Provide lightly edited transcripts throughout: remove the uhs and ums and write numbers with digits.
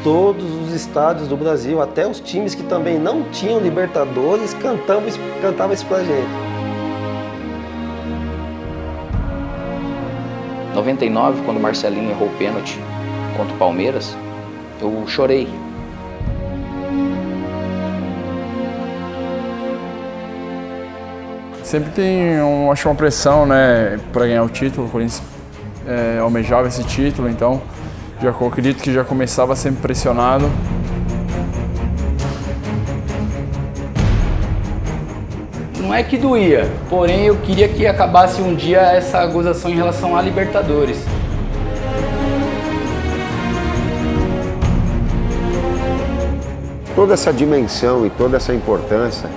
todos os estádios do Brasil, até os times que também não tinham Libertadores, cantavam isso pra gente. 99, quando o Marcelinho errou o pênalti contra o Palmeiras, eu chorei. Sempre tem, acho, uma pressão, né, para ganhar o título. O Corinthians almejava esse título, então já acredito que já começava sempre pressionado. Não é que doía, porém eu queria que acabasse um dia essa gozação em relação à Libertadores. Toda essa dimensão e toda essa importância,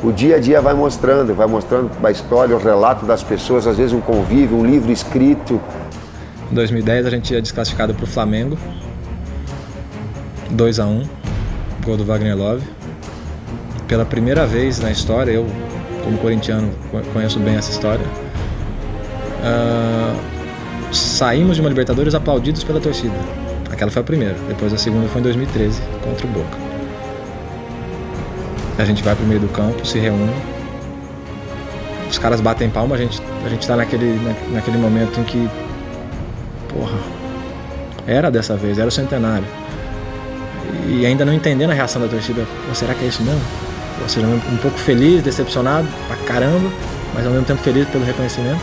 o dia a dia vai mostrando a história, o relato das pessoas, às vezes um convívio, um livro escrito. Em 2010 a gente ia desclassificado para o Flamengo, 2-1, gol do Wagner Love. Pela primeira vez na história, eu como corintiano conheço bem essa história, saímos de uma Libertadores aplaudidos pela torcida. Aquela foi a primeira, depois a segunda foi em 2013, contra o Boca. A gente vai pro meio do campo, se reúne, os caras batem palma, a gente tá naquele momento em que, porra, era dessa vez, era o centenário. E ainda não entendendo a reação da torcida, será que é isso mesmo? Ou seja, um pouco feliz, decepcionado pra caramba, mas ao mesmo tempo feliz pelo reconhecimento.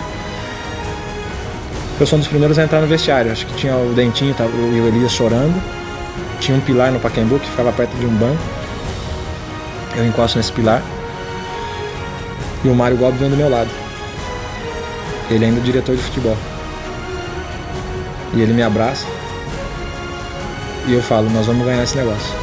Eu sou um dos primeiros a entrar no vestiário, acho que tinha o Dentinho e o Elias chorando, tinha um pilar no Pacaembu que ficava perto de um banco. Eu encosto nesse pilar e o Mário Gobi vem do meu lado. Ele é ainda diretor de futebol. E ele me abraça e eu falo, nós vamos ganhar esse negócio.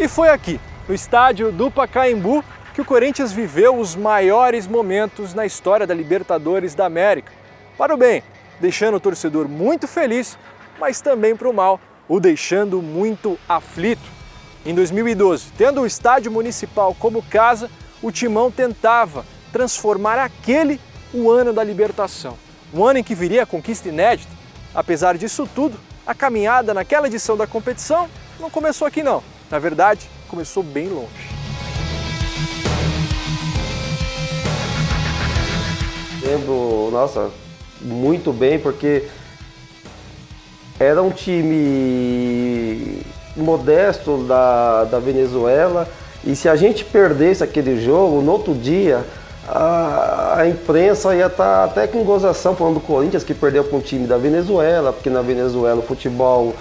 E foi aqui, no estádio do Pacaembu, que o Corinthians viveu os maiores momentos na história da Libertadores da América. Para o bem, deixando o torcedor muito feliz, mas também para o mal, o deixando muito aflito. Em 2012, tendo o estádio municipal como casa, o Timão tentava transformar aquele o ano da libertação. Um ano em que viria a conquista inédita. Apesar disso tudo, a caminhada naquela edição da competição não começou aqui não. Na verdade, começou bem longe. Lembro, nossa, muito bem, porque era um time modesto da Venezuela e se a gente perdesse aquele jogo, no outro dia, a imprensa ia estar até com gozação falando do Corinthians, que perdeu para um time da Venezuela, porque na Venezuela o futebol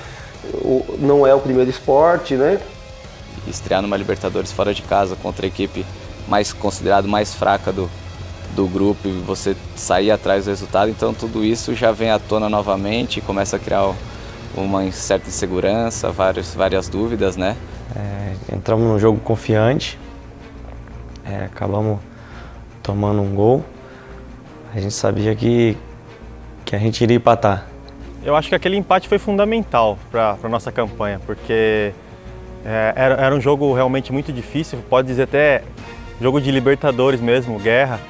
não é o primeiro esporte, né? Estrear numa Libertadores fora de casa contra a equipe considerada mais fraca do grupo e você sair atrás do resultado, então tudo isso já vem à tona novamente e começa a criar uma certa insegurança, várias dúvidas, né? Entramos num jogo confiante, acabamos tomando um gol, a gente sabia que a gente iria empatar. Eu acho que aquele empate foi fundamental para a nossa campanha, porque era um jogo realmente muito difícil, pode dizer até jogo de Libertadores mesmo, guerra.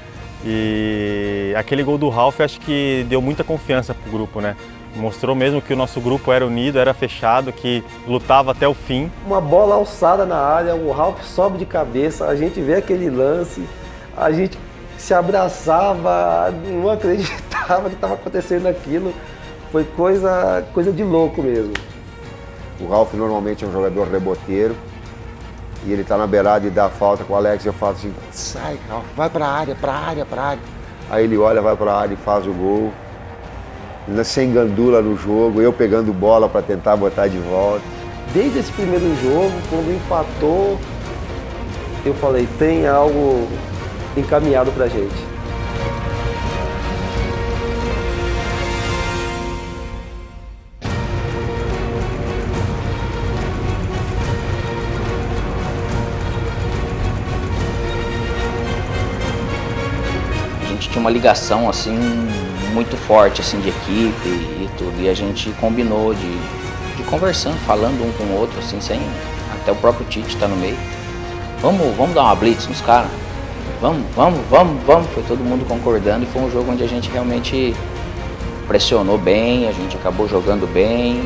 E aquele gol do Ralf acho que deu muita confiança para o grupo, né? Mostrou mesmo que o nosso grupo era unido, era fechado, que lutava até o fim. Uma bola alçada na área, o Ralf sobe de cabeça, a gente vê aquele lance, a gente se abraçava, não acreditava que estava acontecendo aquilo. Foi coisa de louco mesmo. O Ralf normalmente é um jogador reboteiro e ele está na beirada e dá a falta com o Alex e eu falo assim, sai Ralf, vai para a área. Aí ele olha, vai para a área e faz o gol. Sem gandula no jogo, eu pegando bola para tentar botar de volta. Desde esse primeiro jogo, quando empatou, eu falei, tem algo encaminhado pra gente. A gente tinha uma ligação assim muito forte assim de equipe e tudo. E a gente combinou de conversando, falando um com o outro, assim, sem até o próprio Tite tá no meio. Vamos dar uma blitz nos caras. Vamos. Foi todo mundo concordando e foi um jogo onde a gente realmente pressionou bem, a gente acabou jogando bem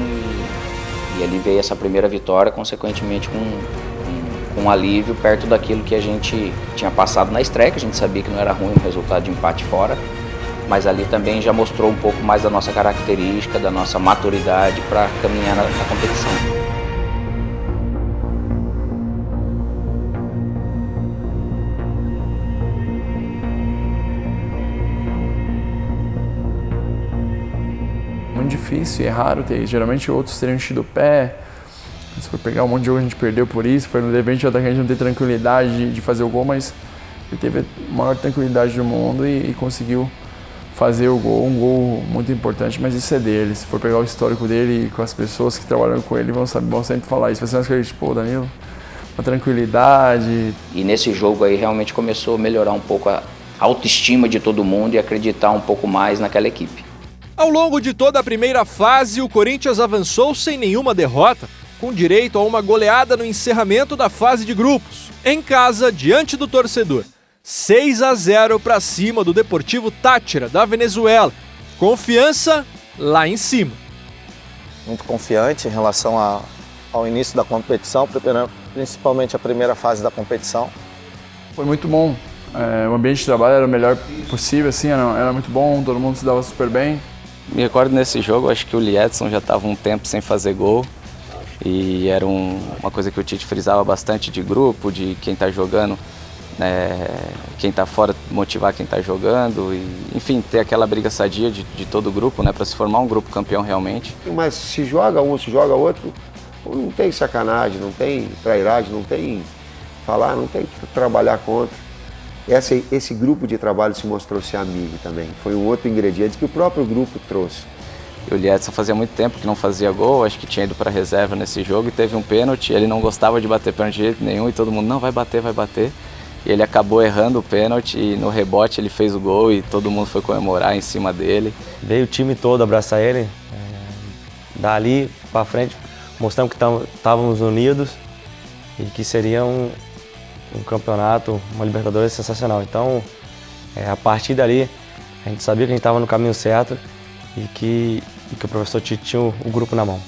e ali veio essa primeira vitória, consequentemente com um alívio perto daquilo que a gente tinha passado na estreia, que a gente sabia que não era ruim o resultado de empate fora, mas ali também já mostrou um pouco mais da nossa característica, da nossa maturidade para caminhar na competição. Muito difícil e é raro ter. Geralmente outros teriam enchido o pé. Se for pegar um monte de jogo a gente perdeu por isso. Foi de repente o atacante não ter tranquilidade de fazer o gol, mas ele teve a maior tranquilidade do mundo e conseguiu fazer o gol, um gol muito importante, mas isso é dele. Se for pegar o histórico dele e com as pessoas que trabalham com ele, vão sempre falar isso. Vai ser umas coisas tipo, pô, Danilo, uma tranquilidade. E nesse jogo aí realmente começou a melhorar um pouco a autoestima de todo mundo e acreditar um pouco mais naquela equipe. Ao longo de toda a primeira fase, o Corinthians avançou sem nenhuma derrota, com direito a uma goleada no encerramento da fase de grupos, em casa, diante do torcedor. 6-0 para cima do Deportivo Táchira, da Venezuela. Confiança lá em cima. Muito confiante em relação ao início da competição, principalmente a primeira fase da competição. Foi muito bom. O ambiente de trabalho era o melhor possível, assim, era muito bom, todo mundo se dava super bem. Me recordo nesse jogo, acho que o Liedson já estava um tempo sem fazer gol e era uma coisa que o Tite frisava bastante de grupo, de quem está jogando, quem está fora motivar quem está jogando e, enfim, ter aquela briga sadia de todo o grupo, para se formar um grupo campeão realmente. Mas se joga um, se joga outro, não tem sacanagem, não tem trairagem, não tem falar, não tem que trabalhar contra. Esse grupo de trabalho se mostrou ser amigo também. Foi um outro ingrediente que o próprio grupo trouxe. E o Liedson fazia muito tempo que não fazia gol, acho que tinha ido para a reserva nesse jogo e teve um pênalti. Ele não gostava de bater pênalti de jeito nenhum e todo mundo, não, vai bater. E ele acabou errando o pênalti e no rebote ele fez o gol e todo mundo foi comemorar em cima dele. Veio o time todo abraçar ele, dali para frente, mostrando que estávamos unidos e que seria um campeonato, uma Libertadores sensacional. Então, a partir dali, a gente sabia que a gente estava no caminho certo e que o professor Tite tinha o grupo na mão.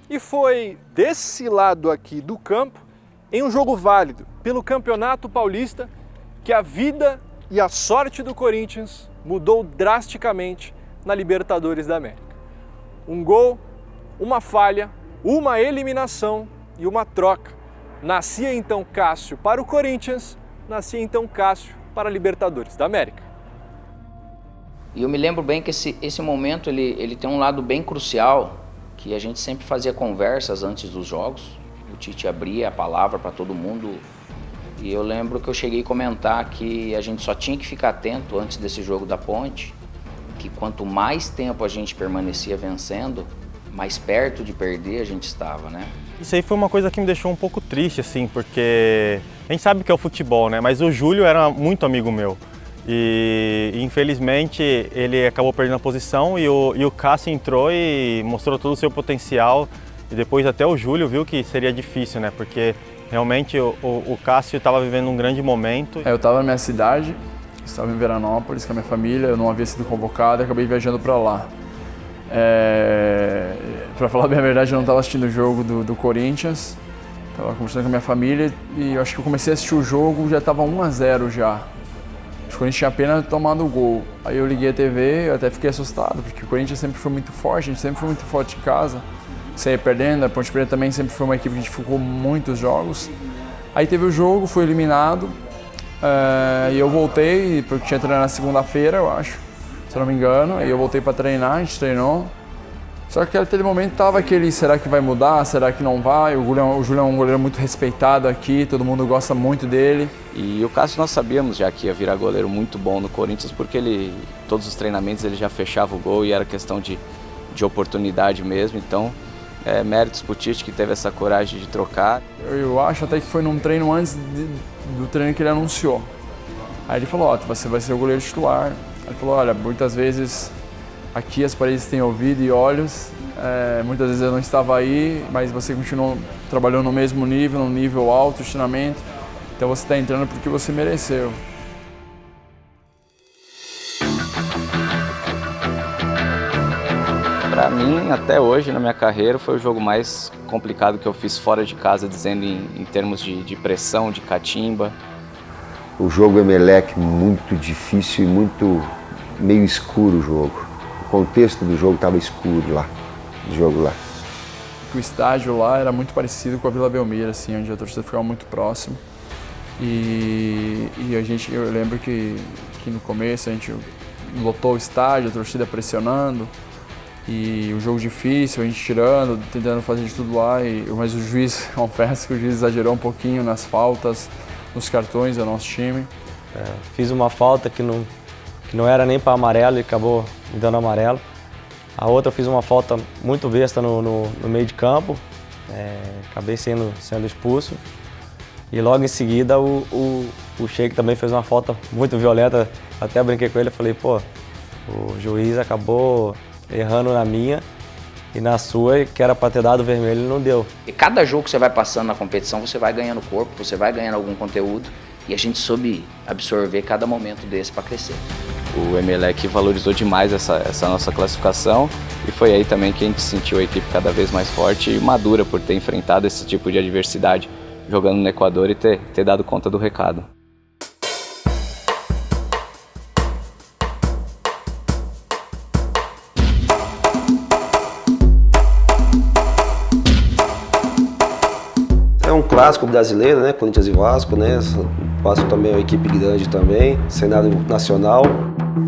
E foi desse lado aqui do campo, em um jogo válido pelo Campeonato Paulista, que a vida e a sorte do Corinthians mudou drasticamente na Libertadores da América. Um gol, uma falha, uma eliminação e uma troca. Nascia então Cássio para o Corinthians, nascia então Cássio para a Libertadores da América. E eu me lembro bem que esse momento ele tem um lado bem crucial, que a gente sempre fazia conversas antes dos jogos. O Tite abria a palavra para todo mundo e eu lembro que eu cheguei a comentar que a gente só tinha que ficar atento antes desse jogo da Ponte, que quanto mais tempo a gente permanecia vencendo, mais perto de perder a gente estava, né? Isso aí foi uma coisa que me deixou um pouco triste, assim, porque a gente sabe que é o futebol, né? Mas o Júlio era muito amigo meu e infelizmente ele acabou perdendo a posição e o Cássio entrou e mostrou todo o seu potencial e depois até o Júlio viu que seria difícil, né? Porque realmente o Cássio estava vivendo um grande momento. Eu estava na minha cidade, estava em Veranópolis com a minha família, eu não havia sido convocado e acabei viajando para lá. Para falar bem a verdade, eu não estava assistindo o jogo do Corinthians, estava conversando com a minha família e eu acho que eu comecei a assistir o jogo, já estava 1-0 já. O Corinthians tinha apenas tomado o gol. Aí eu liguei a TV, eu até fiquei assustado, porque o Corinthians sempre foi muito forte, a gente sempre foi muito forte em casa, saía perdendo, a Ponte Preta também sempre foi uma equipe que a gente ficou muitos jogos. Aí teve o jogo, fui eliminado, e eu voltei, porque tinha treinado na segunda-feira, eu acho, se eu não me engano, e eu voltei para treinar, a gente treinou. Só que naquele momento tava aquele, será que vai mudar, será que não vai? O Júlio é um goleiro muito respeitado aqui, todo mundo gosta muito dele. E o Cássio nós sabíamos já que ia virar goleiro muito bom no Corinthians, porque todos os treinamentos ele já fechava o gol e era questão de oportunidade mesmo, então méritos pro Tite que teve essa coragem de trocar. Eu acho até que foi num treino antes do treino que ele anunciou. Aí ele falou, você vai ser o goleiro titular, Ele falou, olha, muitas vezes aqui as paredes têm ouvido e olhos, muitas vezes eu não estava aí, mas você continuou trabalhando no mesmo nível, num nível alto de treinamento, então você está entrando porque você mereceu. Para mim, até hoje, na minha carreira, foi o jogo mais complicado que eu fiz fora de casa, dizendo em termos de pressão, de catimba. O jogo Emelec muito difícil e muito meio escuro o jogo. O contexto do jogo estava escuro lá, do jogo lá. O estádio lá era muito parecido com a Vila Belmiro, assim, onde a torcida ficava muito próxima. E eu lembro que no começo a gente lotou o estádio, a torcida pressionando. E o jogo difícil, a gente tirando, tentando fazer de tudo lá, mas o juiz, confesso que o juiz exagerou um pouquinho nas faltas, nos cartões do nosso time. Fiz uma falta que não era nem para amarelo e acabou me dando amarelo. A outra eu fiz uma falta muito besta no meio de campo, acabei sendo expulso. E logo em seguida o Sheik também fez uma falta muito violenta, até brinquei com ele, falei, pô, o juiz acabou errando na minha e na sua, que era para ter dado vermelho, e não deu. E cada jogo que você vai passando na competição, você vai ganhando corpo, você vai ganhando algum conteúdo e a gente soube absorver cada momento desse para crescer. O Emelec valorizou demais essa nossa classificação e foi aí também que a gente sentiu a equipe cada vez mais forte e madura por ter enfrentado esse tipo de adversidade jogando no Equador e ter dado conta do recado. É um clássico brasileiro, né? Corinthians e Vasco, né? O Vasco também é uma equipe grande também, cenário nacional.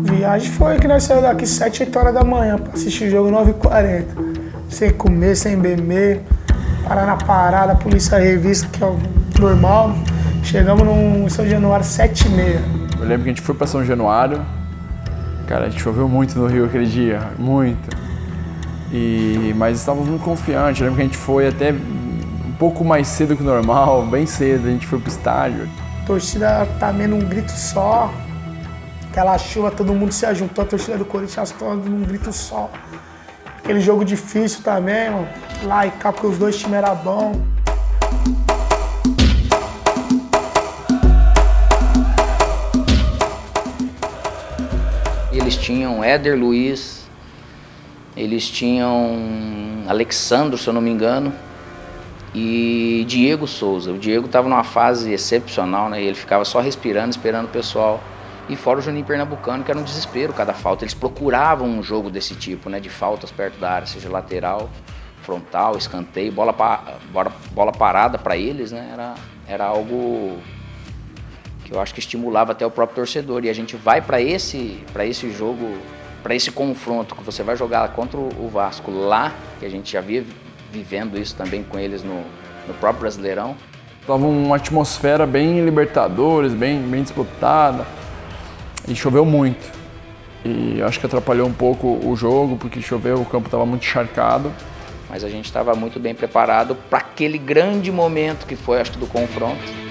Viagem foi que nós saímos daqui 7, 8 horas da manhã para assistir o jogo 9h40. Sem comer, sem beber, parar na parada, a polícia revista, que é o normal. Chegamos no São Januário 7h30. Eu lembro que a gente foi para São Januário, cara, a gente choveu muito no Rio aquele dia, muito. Mas estávamos muito confiantes, eu lembro que a gente foi até um pouco mais cedo que o normal, bem cedo, a gente foi pro estádio. A torcida também num grito só, aquela chuva, todo mundo se ajuntou, a torcida do Corinthians toda num grito só. Aquele jogo difícil também, mano, lá e cá, porque os dois times eram bons. Eles tinham Éder Luiz, eles tinham Alexandro, se eu não me engano, e Diego Souza. O Diego estava numa fase excepcional, né? Ele ficava só respirando, esperando o pessoal. E fora o Juninho Pernambucano, que era um desespero cada falta. Eles procuravam um jogo desse tipo, né? De faltas perto da área, seja lateral, frontal, escanteio, bola parada para eles, né? Era algo que eu acho que estimulava até o próprio torcedor. E a gente vai para esse jogo, para esse confronto que você vai jogar contra o Vasco lá, que a gente já via vivendo isso também com eles no próprio Brasileirão. Tava uma atmosfera bem Libertadores, bem disputada, e choveu muito. E acho que atrapalhou um pouco o jogo, porque choveu, o campo estava muito encharcado. Mas a gente estava muito bem preparado para aquele grande momento que foi, acho que, do confronto.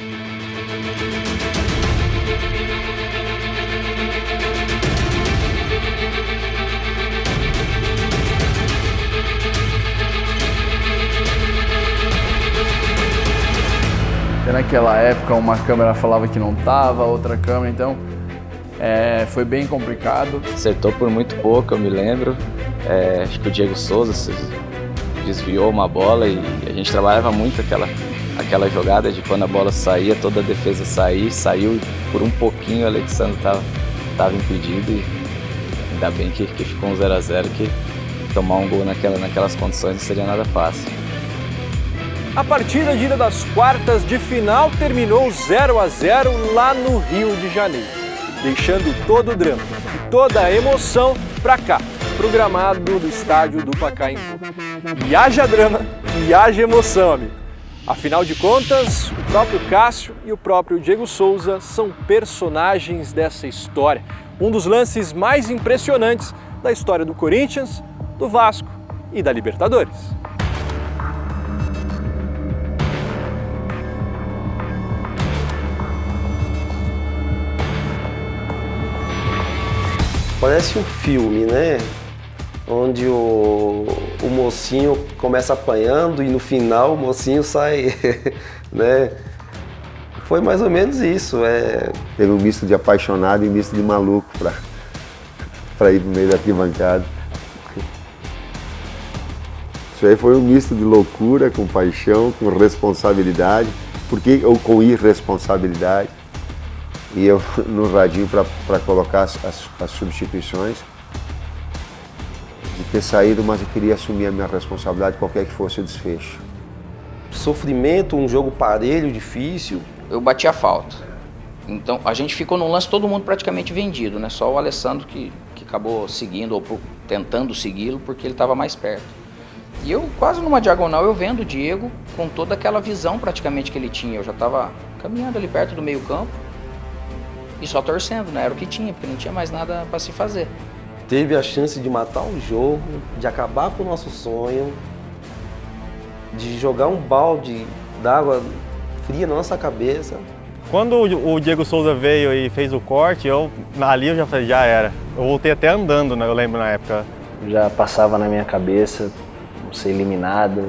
E naquela época uma câmera falava que não tava, outra câmera, então foi bem complicado. Acertou por muito pouco, eu me lembro. Acho que o Diego Souza desviou uma bola e a gente trabalhava muito aquela jogada de quando a bola saía, toda a defesa saiu por um pouquinho, o Alexandre estava impedido e ainda bem que ficou um 0x0, que tomar um gol naquelas condições não seria nada fácil. A partida de ida das quartas de final terminou 0x0 lá no Rio de Janeiro, deixando todo o drama e toda a emoção para cá, pro gramado do estádio do Pacaembu. E haja drama e haja emoção, amigo. Afinal de contas, o próprio Cássio e o próprio Diego Souza são personagens dessa história. Um dos lances mais impressionantes da história do Corinthians, do Vasco e da Libertadores. Parece um filme, né? Onde o mocinho começa apanhando e no final o mocinho sai, né? Foi mais ou menos isso. Teve um misto de apaixonado e um misto de maluco para ir pro meio da arquibancada. Isso aí foi um misto de loucura com paixão, com responsabilidade, ou com irresponsabilidade. E eu no radinho para colocar as substituições. De ter saído, mas eu queria assumir a minha responsabilidade, qualquer que fosse o desfecho. Sofrimento, um jogo parelho, difícil. Eu bati a falta. Então a gente ficou no lance, todo mundo praticamente vendido, né? Só o Alessandro que acabou seguindo ou tentando segui-lo porque ele estava mais perto. E eu quase numa diagonal eu vendo o Diego com toda aquela visão praticamente que ele tinha. Eu já estava caminhando ali perto do meio campo e só torcendo, né? Era o que tinha, porque não tinha mais nada para se fazer. Teve a chance de matar o jogo, de acabar com o nosso sonho, de jogar um balde d'água fria na nossa cabeça. Quando o Diego Souza veio e fez o corte, ali eu já falei, já era. Eu voltei até andando, né? Eu lembro na época. Já passava na minha cabeça, vamos ser eliminado,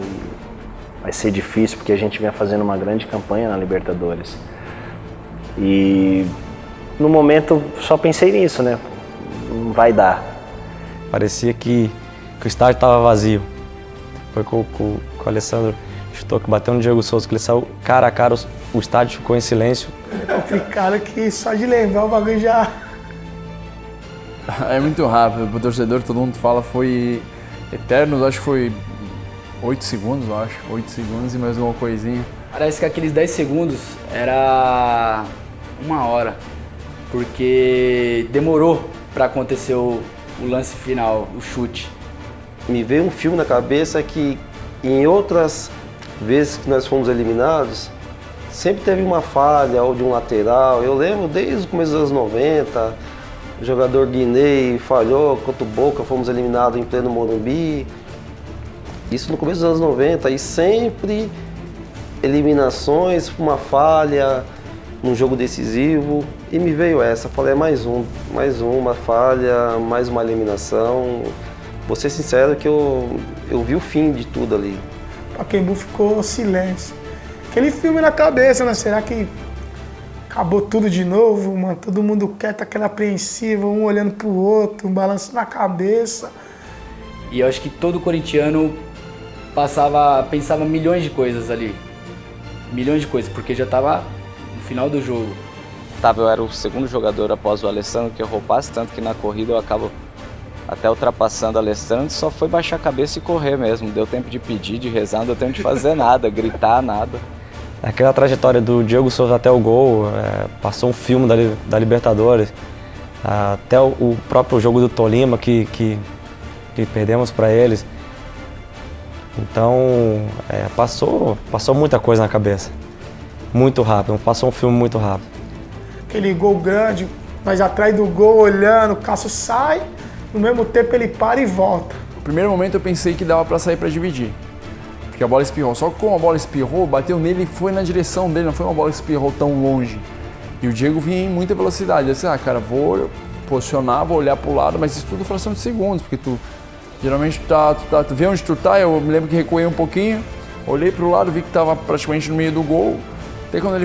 vai ser difícil porque a gente vinha fazendo uma grande campanha na Libertadores. E no momento só pensei nisso, né? Não vai dar. Parecia que o estádio estava vazio. Foi com o Alessandro chutou, que bateu no Diego Souza, que ele saiu cara a cara, o estádio ficou em silêncio. É complicado que só de lembrar o bagulho já... É muito rápido, pro torcedor todo mundo fala, foi eterno, acho que foi 8 segundos, 8 segundos e mais uma coisinha. Parece que aqueles 10 segundos era 1 hora, porque demorou para acontecer o lance final, o chute. Me veio um filme na cabeça que em outras vezes que nós fomos eliminados, sempre teve uma falha ou de um lateral. Eu lembro desde o começo dos anos 90, o jogador Guinei falhou contra o Boca, fomos eliminados em pleno Morumbi. Isso no começo dos anos 90 e sempre eliminações, uma falha, num jogo decisivo. E me veio essa, falei, mais uma falha, mais uma eliminação. Vou ser sincero que eu vi o fim de tudo ali. Pacaembu ficou silêncio. Aquele filme na cabeça, né? Será que acabou tudo de novo, mano? Todo mundo quieto, aquela apreensiva, um olhando pro outro, um balanço na cabeça. E eu acho que todo corintiano pensava milhões de coisas ali. Milhões de coisas, porque já estava no final do jogo. Eu era o segundo jogador após o Alessandro que errou passe, tanto que na corrida eu acabo até ultrapassando o Alessandro, só foi baixar a cabeça e correr mesmo. Deu tempo de pedir, de rezar, não deu tempo de fazer nada, gritar, nada. Aquela trajetória do Diego Souza até o gol, passou um filme da Libertadores, até o próprio jogo do Tolima que perdemos para eles. Então, passou muita coisa na cabeça, muito rápido, passou um filme muito rápido. Aquele gol grande, nós atrás do gol olhando, o Cássio sai, no mesmo tempo ele para e volta. No primeiro momento eu pensei que dava para sair para dividir, porque a bola espirrou. Só que como a bola espirrou, bateu nele e foi na direção dele, não foi uma bola que espirrou tão longe. E o Diego vinha em muita velocidade. Eu disse, cara, vou posicionar, vou olhar pro lado, mas isso tudo é fração de segundos, porque tu geralmente tu vê onde tu tá. Eu me lembro que recuei um pouquinho, olhei pro lado, vi que tava praticamente no meio do gol. Até quando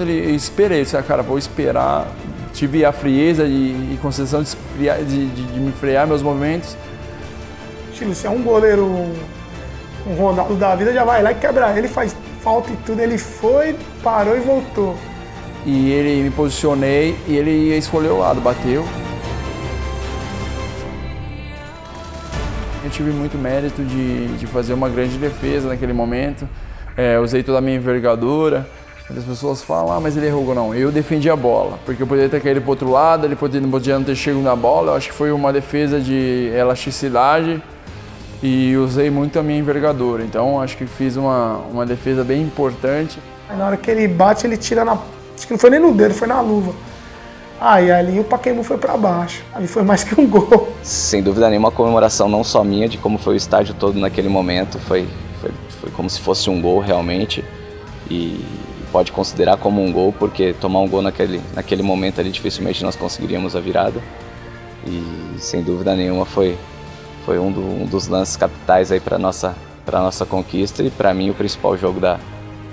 ele esperei, eu disse, cara, vou esperar. Tive a frieza e concessão de me frear meus movimentos. Chile, se é um goleiro, um Ronaldo da vida, já vai lá e quebra ele, faz falta e tudo. Ele foi, parou e voltou. E ele me posicionei e ele escolheu o lado, bateu. Eu tive muito mérito de fazer uma grande defesa naquele momento. Usei toda a minha envergadura. As pessoas falam, mas ele errou. Não, eu defendi a bola, porque eu poderia ter caído para o outro lado, ele podia não ter chegado na bola. Eu acho que foi uma defesa de elasticidade e usei muito a minha envergadura. Então, acho que fiz uma defesa bem importante. Aí, na hora que ele bate, ele tira acho que não foi nem no dedo, foi na luva. E ali o Pacaembu foi para baixo. Ali foi mais que um gol. Sem dúvida nenhuma, a comemoração não só minha, de como foi o estádio todo naquele momento. Foi como se fosse um gol realmente. E pode considerar como um gol, porque tomar um gol naquele momento ali dificilmente nós conseguiríamos a virada. E sem dúvida nenhuma foi um dos lances capitais aí para nossa conquista e para mim o principal jogo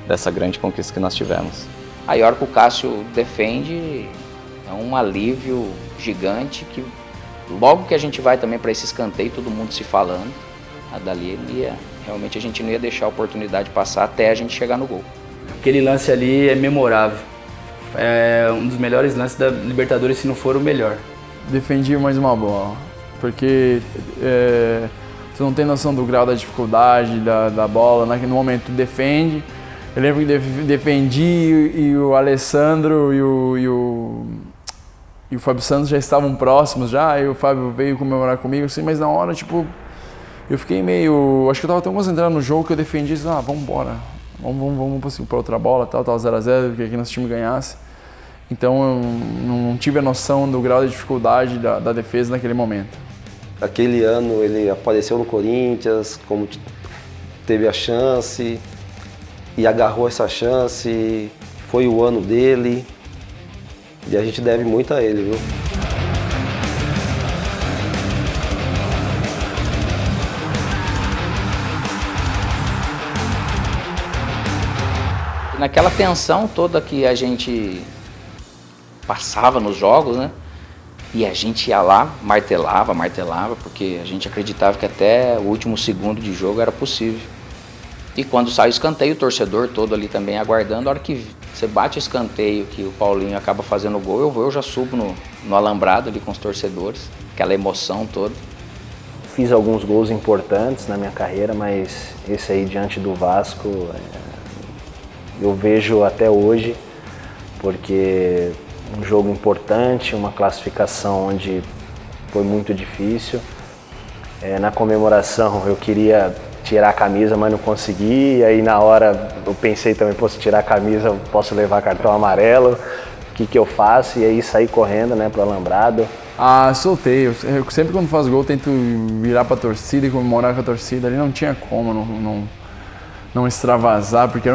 dessa grande conquista que nós tivemos. A hora que o Cássio defende é um alívio gigante que logo que a gente vai também para esse escanteio, todo mundo se falando, dali realmente a gente não ia deixar a oportunidade passar até a gente chegar no gol. Aquele lance ali é memorável. É um dos melhores lances da Libertadores, se não for o melhor. Defendi mais uma bola, porque você não tem noção do grau da dificuldade da bola, no momento tu defende. Eu lembro que defendi e o Alessandro e o Fábio Santos já estavam próximos já, aí o Fábio veio comemorar comigo, assim, mas na hora, tipo, eu fiquei meio... Acho que eu tava tão concentrado no jogo que eu defendi e disse, vamos embora, vamos para outra bola, tava 0-0, que nosso time ganhasse. Então eu não tive a noção do grau de dificuldade da defesa naquele momento. Aquele ano ele apareceu no Corinthians, como teve a chance e agarrou essa chance, foi o ano dele e a gente deve muito a ele, viu? Naquela tensão toda que a gente passava nos jogos, né? E a gente ia lá, martelava, porque a gente acreditava que até o último segundo de jogo era possível. E quando sai o escanteio, o torcedor todo ali também aguardando, a hora que você bate o escanteio, que o Paulinho acaba fazendo o gol, eu já subo no alambrado ali com os torcedores, aquela emoção toda. Fiz alguns gols importantes na minha carreira, mas esse aí diante do Vasco eu vejo até hoje, porque um jogo importante, uma classificação onde foi muito difícil. Na comemoração eu queria tirar a camisa, mas não consegui, e aí na hora eu pensei também, se tirar a camisa eu posso levar cartão amarelo, o que eu faço? E aí saí correndo, né, pro alambrado. Soltei, eu sempre quando faço gol tento virar pra torcida e comemorar com a torcida, ali não tinha como não extravasar, porque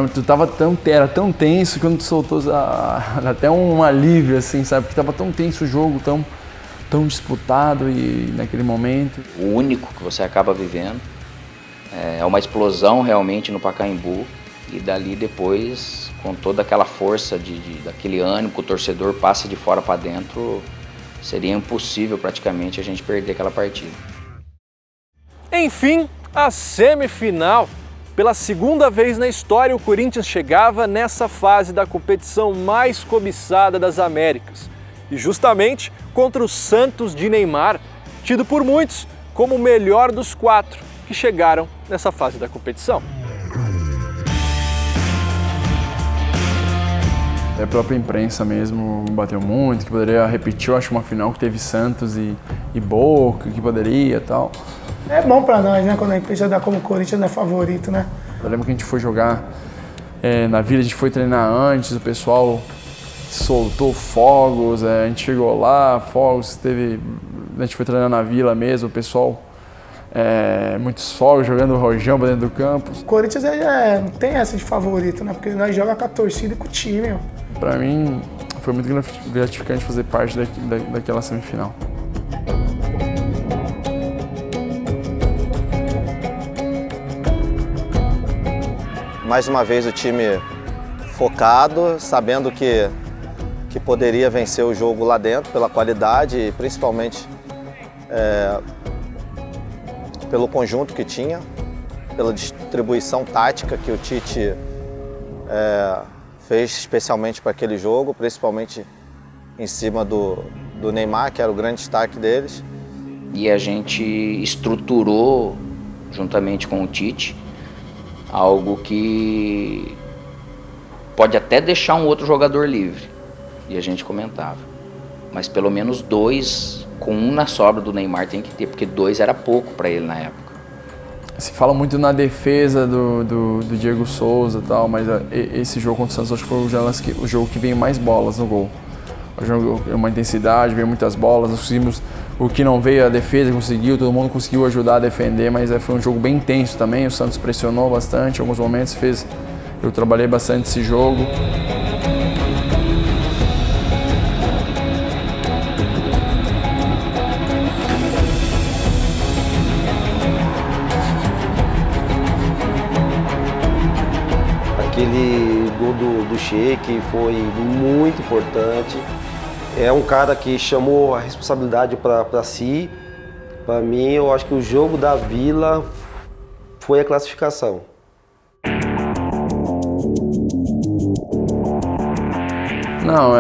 era tão tenso, quando tu soltou, até um alívio, assim, sabe? Porque tava tão tenso o jogo, tão disputado e naquele momento. O único que você acaba vivendo é uma explosão realmente no Pacaembu e dali depois, com toda aquela força daquele ânimo que o torcedor passa de fora para dentro, seria impossível praticamente a gente perder aquela partida. Enfim, a semifinal. Pela segunda vez na história, o Corinthians chegava nessa fase da competição mais cobiçada das Américas. E justamente contra o Santos de Neymar, tido por muitos como o melhor dos 4 que chegaram nessa fase da competição. A própria imprensa mesmo bateu muito, que poderia repetir, eu acho, uma final que teve Santos e Boca, que poderia e tal. É bom pra nós, né, quando a imprensa dá como o Corinthians não é favorito, né? Eu lembro que a gente foi jogar na Vila, a gente foi treinar antes, o pessoal soltou fogos, a gente chegou lá, fogos, a gente foi treinar na Vila mesmo, o pessoal, muitos fogos, jogando rojão pra dentro do campo. O Corinthians não tem essa de favorito, né? Porque nós jogamos com a torcida e com o time, ó. Pra mim, foi muito gratificante fazer parte daquela semifinal. Mais uma vez o time focado, sabendo que poderia vencer o jogo lá dentro pela qualidade e principalmente pelo conjunto que tinha, pela distribuição tática que o Tite fez especialmente para aquele jogo, principalmente em cima do Neymar, que era o grande destaque deles. E a gente estruturou, juntamente com o Tite, algo que pode até deixar um outro jogador livre, e a gente comentava, mas pelo menos 2, com 1 na sobra do Neymar tem que ter, porque 2 era pouco para ele na época. Se fala muito na defesa do Diego Souza e tal, mas esse jogo contra o Santos acho que foi o jogo que veio mais bolas no gol. O jogo, uma intensidade, veio muitas bolas, nós conseguimos, o que não veio a defesa conseguiu, todo mundo conseguiu ajudar a defender, mas foi um jogo bem intenso também, o Santos pressionou bastante, em alguns momentos eu trabalhei bastante esse jogo. que foi muito importante. É um cara que chamou a responsabilidade para si. Para mim, eu acho que o jogo da Vila foi a classificação. Não,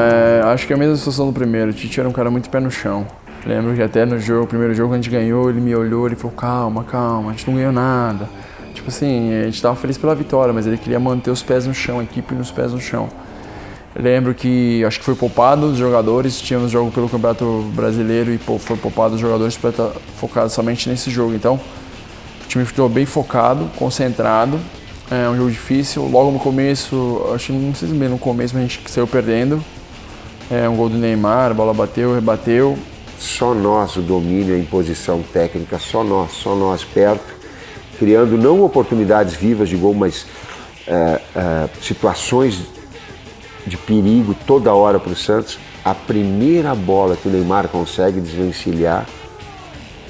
acho que é a mesma situação do primeiro. O Tite era um cara muito pé no chão. Lembro que até no primeiro jogo, quando a gente ganhou, ele me olhou, ele falou, calma, a gente não ganhou nada. Tipo assim, a gente estava feliz pela vitória, mas ele queria manter os pés no chão, a equipe nos pés no chão. Lembro que acho que foi poupado os jogadores, tínhamos jogo pelo Campeonato Brasileiro e foi poupado os jogadores para estar focado somente nesse jogo. Então, o time ficou bem focado, concentrado. É um jogo difícil. Logo no começo, acho que não sei se bem no começo, mas a gente saiu perdendo. Um gol do Neymar, a bola bateu, rebateu. Só nós, o domínio, a imposição técnica, só nós perto, criando não oportunidades vivas de gol, mas situações de perigo toda hora para o Santos. A primeira bola que o Neymar consegue desvencilhar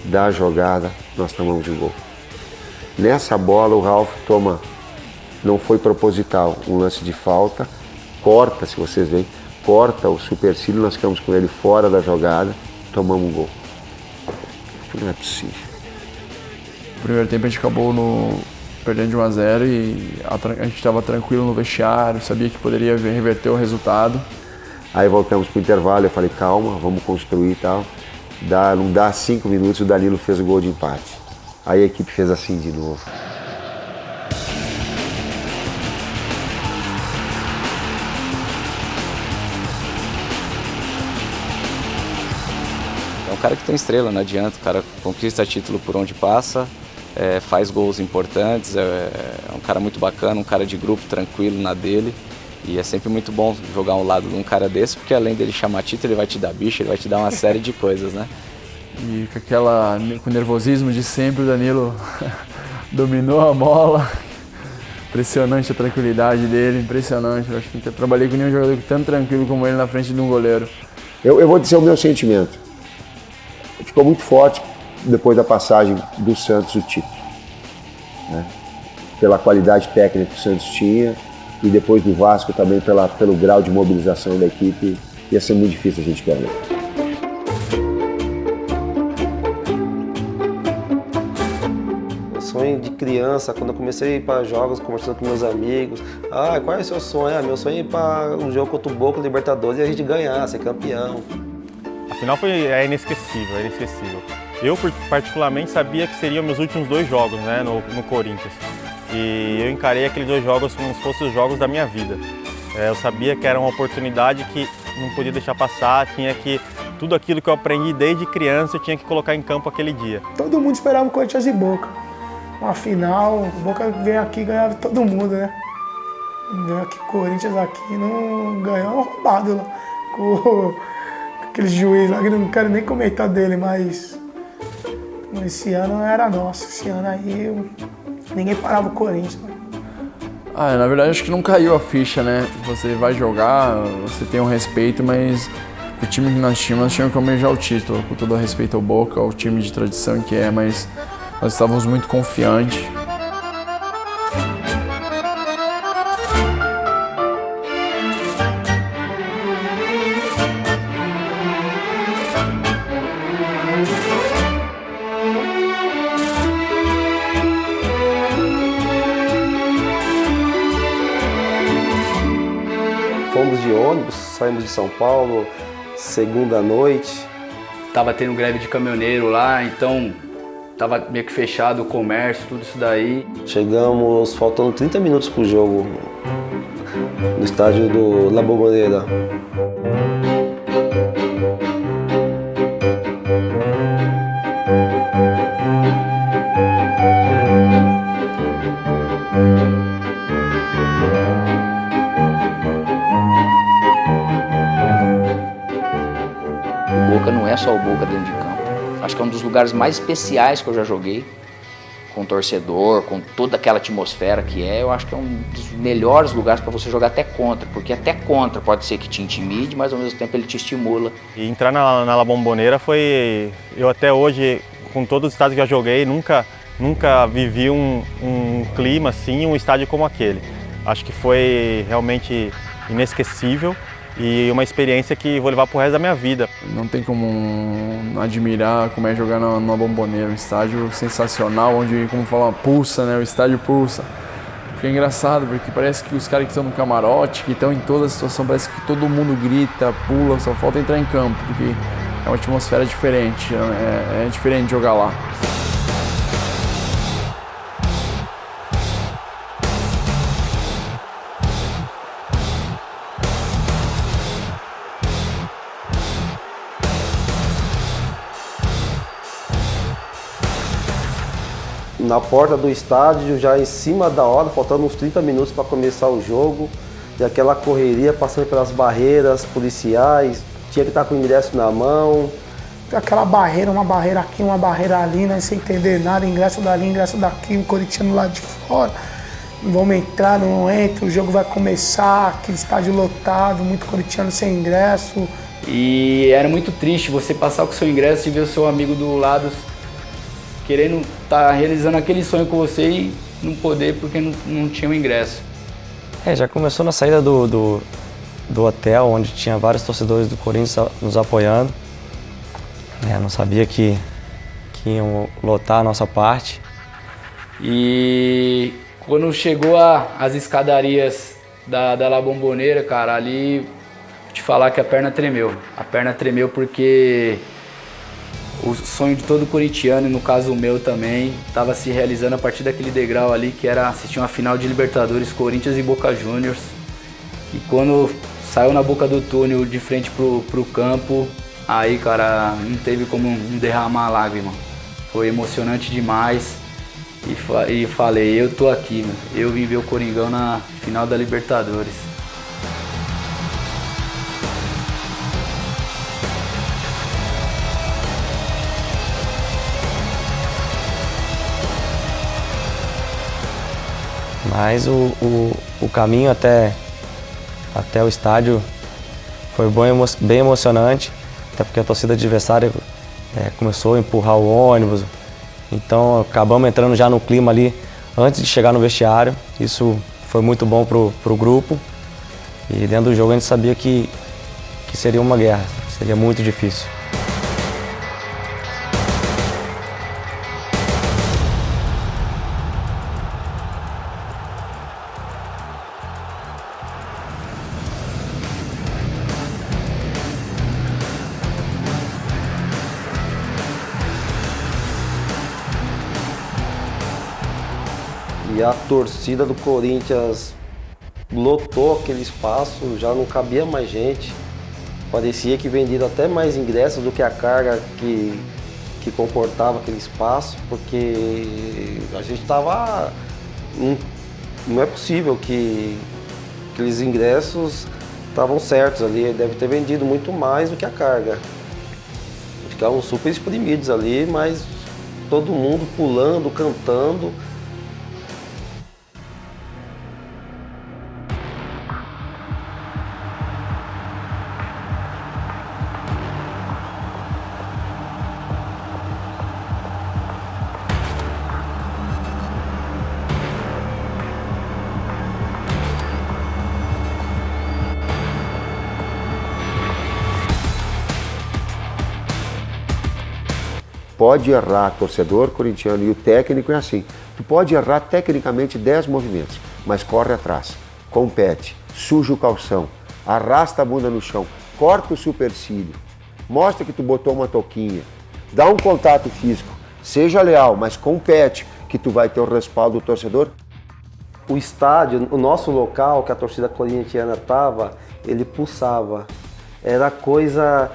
da jogada, nós tomamos um gol. Nessa bola o Ralf toma, não foi proposital, um lance de falta, corta, se vocês veem, corta o supercílio, nós ficamos com ele fora da jogada, tomamos um gol. Não é possível. No primeiro tempo a gente acabou perdendo de 1-0 e a gente estava tranquilo no vestiário, sabia que poderia reverter o resultado. Aí voltamos para o intervalo, eu falei, calma, vamos construir e tal. Não dá 5 minutos, o Danilo fez o gol de empate. Aí a equipe fez assim de novo. É um cara que tem estrela, não adianta, o cara conquista título por onde passa, faz gols importantes, é um cara muito bacana, um cara de grupo tranquilo na dele. E é sempre muito bom jogar ao lado de um cara desse, porque além dele chamar título, ele vai te dar bicho, ele vai te dar uma série de coisas, né? E com o nervosismo de sempre, o Danilo dominou a bola. Impressionante a tranquilidade dele, impressionante. Eu acho que nunca trabalhei com nenhum jogador tão tranquilo como ele na frente de um goleiro. Eu vou dizer o meu sentimento. Ficou muito forte depois da passagem do Santos o título, né? Pela qualidade técnica que o Santos tinha e depois do Vasco também pelo grau de mobilização da equipe, ia ser muito difícil a gente perder. O sonho de criança, quando eu comecei a ir para jogos, conversando com meus amigos, qual é o seu sonho? Meu sonho é ir para um jogo contra o Boca, Libertadores, e a gente ganhar, ser campeão. A final é inesquecível, é inesquecível. Eu, particularmente, sabia que seriam meus últimos 2 jogos, né, no Corinthians. E eu encarei aqueles 2 jogos como se fossem os jogos da minha vida. Eu sabia que era uma oportunidade que não podia deixar passar, tudo aquilo que eu aprendi desde criança eu tinha que colocar em campo aquele dia. Todo mundo esperava o Corinthians e Boca. Uma final, o Boca veio aqui e ganhava todo mundo, né? Veio aqui, Corinthians aqui, não ganhou roubado lá. Com aquele juiz lá, que não quero nem comentar dele, mas esse ano era nosso. Esse ano aí ninguém parava o Corinthians. Na verdade acho que não caiu a ficha, né? Você vai jogar, você tem um respeito, mas o time que nós tínhamos que almejar o título, com todo o respeito ao Boca, ao time de tradição que é, mas nós estávamos muito confiantes. Fomos de ônibus, saímos de São Paulo, segunda noite. Tava tendo greve de caminhoneiro lá, então tava meio que fechado o comércio, tudo isso daí. Chegamos faltando 30 minutos pro jogo, no estádio do La Bombonera. O Boca não é só o Boca dentro de campo. Acho que é um dos lugares mais especiais que eu já joguei, com torcedor, com toda aquela atmosfera que é. Eu acho que é um dos melhores lugares para você jogar até contra, porque até contra pode ser que te intimide, mas ao mesmo tempo ele te estimula. E entrar na La Bombonera foi... Eu até hoje, com todos os estádios que já joguei, nunca vivi um clima assim, um estádio como aquele. Acho que foi realmente inesquecível e uma experiência que vou levar pro resto da minha vida. Não tem como não admirar como é jogar na Bombonera, um estádio sensacional, onde, como fala, pulsa, né? O estádio pulsa. Fica engraçado, porque parece que os caras que estão no camarote, que estão em toda a situação, parece que todo mundo grita, pula, só falta entrar em campo, porque é uma atmosfera diferente, é diferente jogar lá. Na porta do estádio, já em cima da hora, faltando uns 30 minutos para começar o jogo, e aquela correria passando pelas barreiras policiais, tinha que estar com o ingresso na mão. Aquela barreira, uma barreira aqui, uma barreira ali, né, sem entender nada, ingresso dali, ingresso daqui, o corintiano lá de fora. Não vamos entrar, não entra, o jogo vai começar, aquele estádio lotado, muito corintiano sem ingresso. E era muito triste você passar com o seu ingresso e ver o seu amigo do lado querendo estar realizando aquele sonho com você e não poder porque não tinha o ingresso. Já começou na saída do hotel, onde tinha vários torcedores do Corinthians nos apoiando. Não sabia que iam lotar a nossa parte. E quando chegou as escadarias da La Bombonera, cara, ali, vou te falar que a perna tremeu. A perna tremeu porque o sonho de todo corintiano, e no caso o meu também, estava se realizando a partir daquele degrau ali, que era assistir uma final de Libertadores, Corinthians e Boca Juniors. E quando saiu na boca do túnel, de frente pro campo, aí, cara, não teve como não derramar a lágrima. Foi emocionante demais. E falei, eu tô aqui, meu. Eu vim ver o Coringão na final da Libertadores. Mas o caminho até o estádio foi bem emocionante, até porque a torcida adversária começou a empurrar o ônibus. Então acabamos entrando já no clima ali antes de chegar no vestiário. Isso foi muito bom pro grupo. E dentro do jogo a gente sabia que seria uma guerra, seria muito difícil. E a torcida do Corinthians lotou aquele espaço, já não cabia mais gente. Parecia que vendiam até mais ingressos do que a carga que comportava aquele espaço, porque a gente estava... Não é possível que aqueles ingressos estavam certos ali, deve ter vendido muito mais do que a carga. Ficavam super exprimidos ali, mas todo mundo pulando, cantando. Pode errar, torcedor corintiano, e o técnico é assim. Tu pode errar tecnicamente 10 movimentos, mas corre atrás, compete, suja o calção, arrasta a bunda no chão, corta o supercílio, mostra que tu botou uma touquinha, dá um contato físico, seja leal, mas compete, que tu vai ter o respaldo do torcedor. O estádio, o nosso local, que a torcida corintiana estava, ele pulsava. Era coisa...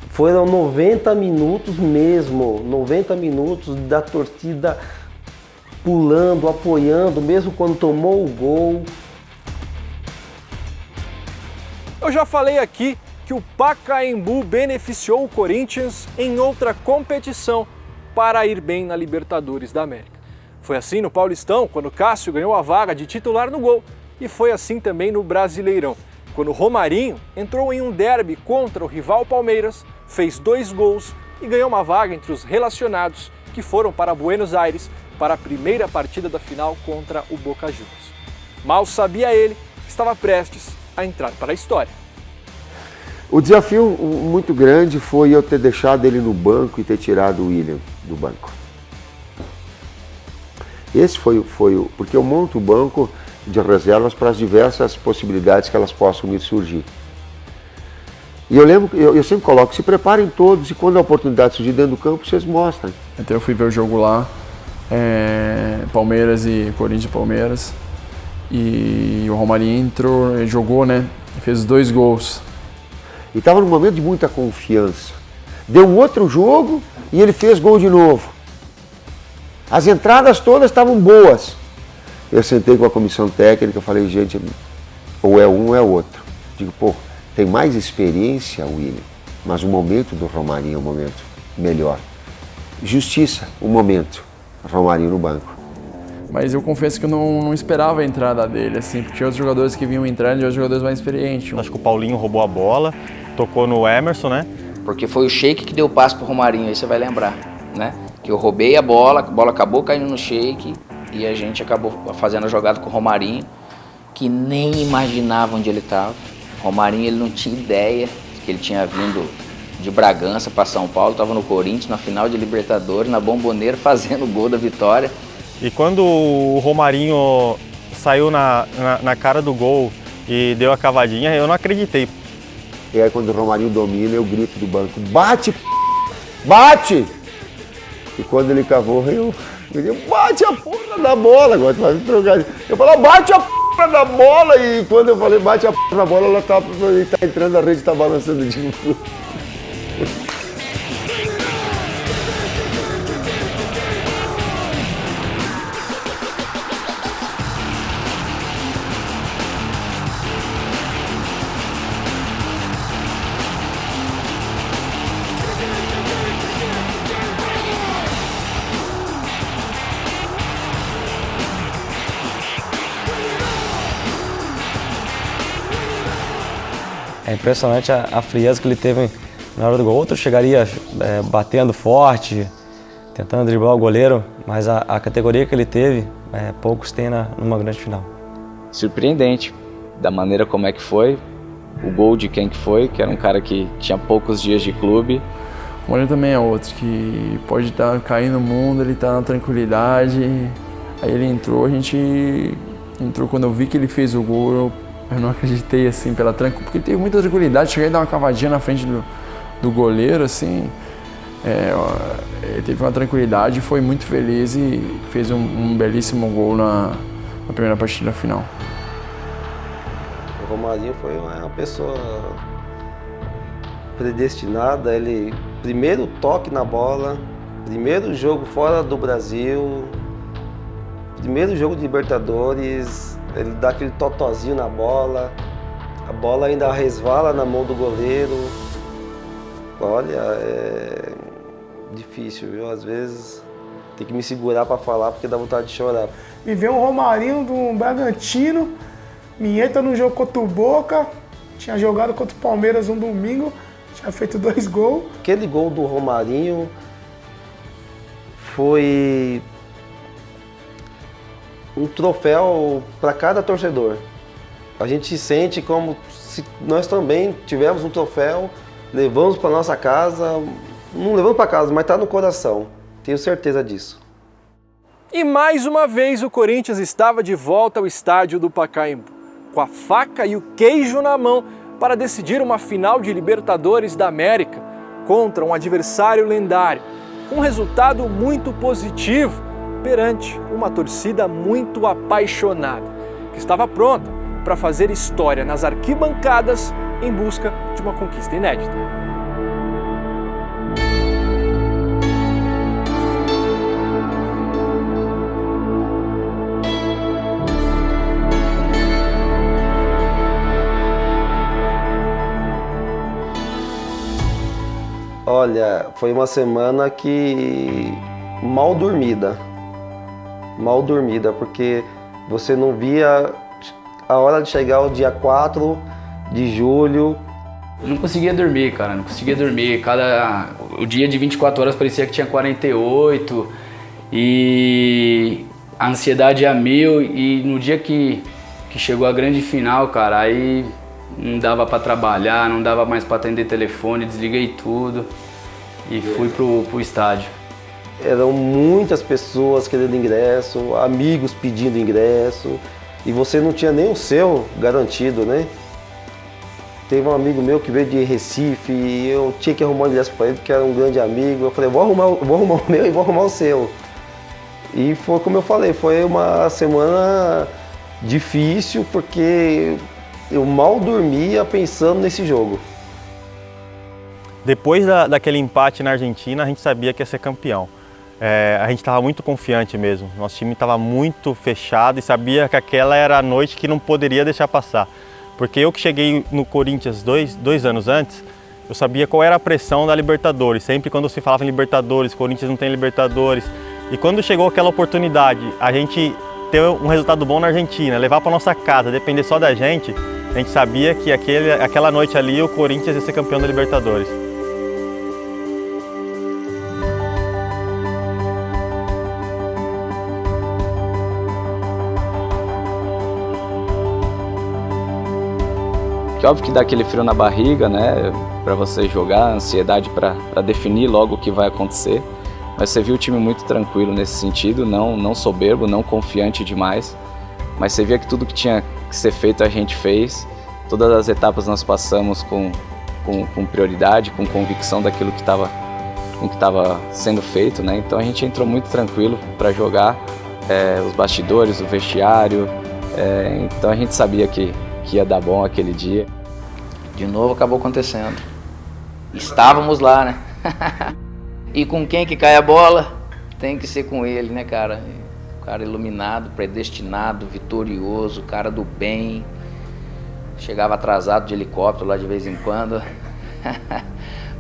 Foram 90 minutos mesmo, 90 minutos da torcida pulando, apoiando, mesmo quando tomou o gol. Eu já falei aqui que o Pacaembu beneficiou o Corinthians em outra competição para ir bem na Libertadores da América. Foi assim no Paulistão, quando Cássio ganhou a vaga de titular no gol, e foi assim também no Brasileirão, quando Romarinho entrou em um derby contra o rival Palmeiras, fez 2 gols e ganhou uma vaga entre os relacionados que foram para Buenos Aires para a primeira partida da final contra o Boca Juniors. Mal sabia ele que estava prestes a entrar para a história. O desafio muito grande foi eu ter deixado ele no banco e ter tirado o William do banco. Esse foi porque eu monto o banco de reservas para as diversas possibilidades que elas possam vir surgir. E eu lembro, eu sempre coloco, se preparem todos e quando a oportunidade surgir dentro do campo, vocês mostrem. Então eu fui ver o jogo lá, Palmeiras e Corinthians e Palmeiras, e o Romarinho entrou, ele jogou, né, fez 2 gols. E estava num momento de muita confiança. Deu um outro jogo e ele fez gol de novo. As entradas todas estavam boas. Eu sentei com a comissão técnica e falei, gente, ou é um ou é outro. Digo, pô, tem mais experiência, William, mas o momento do Romarinho é um momento melhor. Justiça, o momento. Romarinho no banco. Mas eu confesso que eu não esperava a entrada dele, assim, porque tinha outros jogadores que vinham entrando e outros jogadores mais experientes. Acho que o Paulinho roubou a bola, tocou no Emerson, né? Porque foi o Sheik que deu o passe pro Romarinho, aí você vai lembrar, né? Que eu roubei a bola acabou caindo no Sheik e a gente acabou fazendo a jogada com o Romarinho, que nem imaginava onde ele estava. Romarinho, ele não tinha ideia que ele tinha vindo de Bragança para São Paulo, estava no Corinthians, na final de Libertadores, na Bombonera, fazendo o gol da vitória. E quando o Romarinho saiu na cara do gol e deu a cavadinha, eu não acreditei. E aí quando o Romarinho domina, eu grito do banco, bate, bate! E quando ele cavou, eu digo, bate a porra da bola, agora tu vai me trocar. Eu falo, bate a porra da bola, e quando eu falei, bate a porra da bola, ela tá entrando, a rede tá balançando de novo. É impressionante a frieza que ele teve na hora do gol. Outro chegaria batendo forte, tentando driblar o goleiro, mas a categoria que ele teve, poucos têm numa grande final. Surpreendente da maneira como é que foi, o gol de quem que foi, que era um cara que tinha poucos dias de clube. O Romarinho também é outro, que pode estar caindo no mundo, ele está na tranquilidade. Aí ele entrou, a gente entrou, quando eu vi que ele fez o gol, eu não acreditei assim pela tranquilidade, porque ele teve muita tranquilidade, cheguei a dar uma cavadinha na frente do goleiro, assim, ele teve uma tranquilidade, foi muito feliz e fez um belíssimo gol na primeira partida final. O Romarinho foi uma pessoa predestinada, ele, primeiro toque na bola, primeiro jogo fora do Brasil, primeiro jogo de Libertadores, ele dá aquele totozinho na bola, a bola ainda resvala na mão do goleiro. Olha, é difícil, viu? Às vezes tem que me segurar para falar porque dá vontade de chorar. Me vê um Romarinho do Bragantino, me entra no jogo contra o Boca, tinha jogado contra o Palmeiras um domingo, tinha feito 2 gols. Aquele gol do Romarinho foi um troféu para cada torcedor. A gente sente como se nós também tivemos um troféu, levamos para nossa casa, não levamos para casa, mas está no coração, tenho certeza disso. E mais uma vez o Corinthians estava de volta ao estádio do Pacaembu, com a faca e o queijo na mão para decidir uma final de Libertadores da América contra um adversário lendário, com um resultado muito positivo perante uma torcida muito apaixonada, que estava pronta para fazer história nas arquibancadas em busca de uma conquista inédita. Olha, foi uma semana que mal dormida, porque você não via a hora de chegar o dia 4 de julho. Eu não conseguia dormir, cara, não conseguia dormir. O dia de 24 horas parecia que tinha 48 e a ansiedade a mil. E no dia que chegou a grande final, cara, aí não dava para trabalhar, não dava mais para atender telefone, desliguei tudo e fui pro estádio. Eram muitas pessoas querendo ingresso, amigos pedindo ingresso, e você não tinha nem o seu garantido, né? Teve um amigo meu que veio de Recife e eu tinha que arrumar um ingresso para ele, porque era um grande amigo. Eu falei, vou arrumar o meu e vou arrumar o seu. E foi como eu falei, foi uma semana difícil, porque eu mal dormia pensando nesse jogo. Depois daquele empate na Argentina, a gente sabia que ia ser campeão. A gente estava muito confiante mesmo. Nosso time estava muito fechado e sabia que aquela era a noite que não poderia deixar passar. Porque eu que cheguei no Corinthians dois anos antes, eu sabia qual era a pressão da Libertadores. Sempre quando se falava em Libertadores, Corinthians não tem Libertadores. E quando chegou aquela oportunidade, a gente ter um resultado bom na Argentina, levar para nossa casa, depender só da gente, a gente sabia que aquela noite ali o Corinthians ia ser campeão da Libertadores. Que óbvio que dá aquele frio na barriga, né, para você jogar, ansiedade para definir logo o que vai acontecer. Mas você viu o time muito tranquilo nesse sentido, não soberbo, não confiante demais. Mas você via que tudo que tinha que ser feito a gente fez. Todas as etapas nós passamos com prioridade, com convicção daquilo que estava sendo feito, né? Então a gente entrou muito tranquilo para jogar, os bastidores, o vestiário. Então a gente sabia que ia dar bom aquele dia. De novo acabou acontecendo. Estávamos lá, né? E com quem que cai a bola? Tem que ser com ele, né, cara? O cara iluminado, predestinado, vitorioso, cara do bem. Chegava atrasado de helicóptero lá de vez em quando.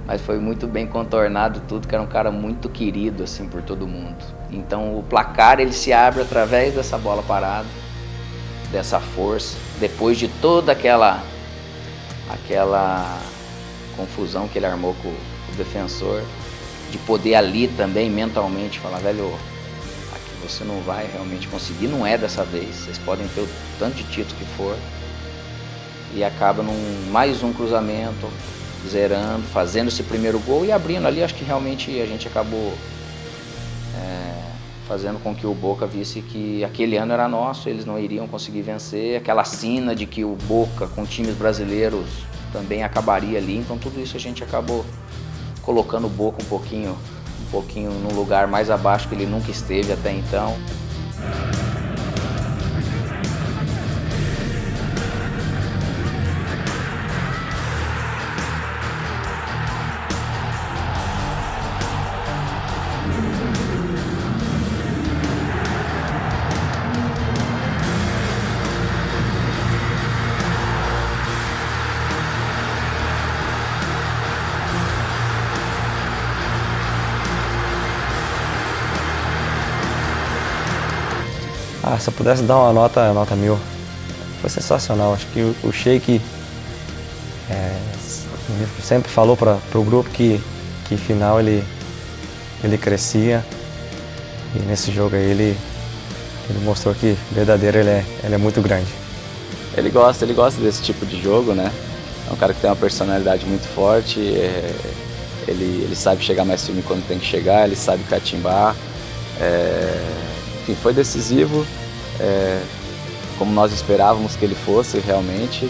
Mas foi muito bem contornado tudo, que era um cara muito querido, assim, por todo mundo. Então o placar, ele se abre através dessa bola parada, dessa força, depois de toda aquela confusão que ele armou com o defensor, de poder ali também mentalmente falar, velho, aqui você não vai realmente conseguir, não é dessa vez, vocês podem ter o tanto de título que for, e acaba mais um cruzamento, zerando, fazendo esse primeiro gol e abrindo ali. Acho que realmente a gente acabou fazendo com que o Boca visse que aquele ano era nosso, eles não iriam conseguir vencer, aquela sina de que o Boca com times brasileiros também acabaria ali, então tudo isso a gente acabou colocando o Boca um pouquinho no lugar mais abaixo que ele nunca esteve até então. Se eu pudesse dar uma nota 1000, foi sensacional. Acho que o Sheik sempre falou para o grupo que final ele crescia, e nesse jogo aí ele mostrou que verdadeiro ele é muito grande. Ele gosta desse tipo de jogo, né? É um cara que tem uma personalidade muito forte, ele sabe chegar mais firme quando tem que chegar, ele sabe catimbar. Enfim, foi decisivo, como nós esperávamos que ele fosse realmente.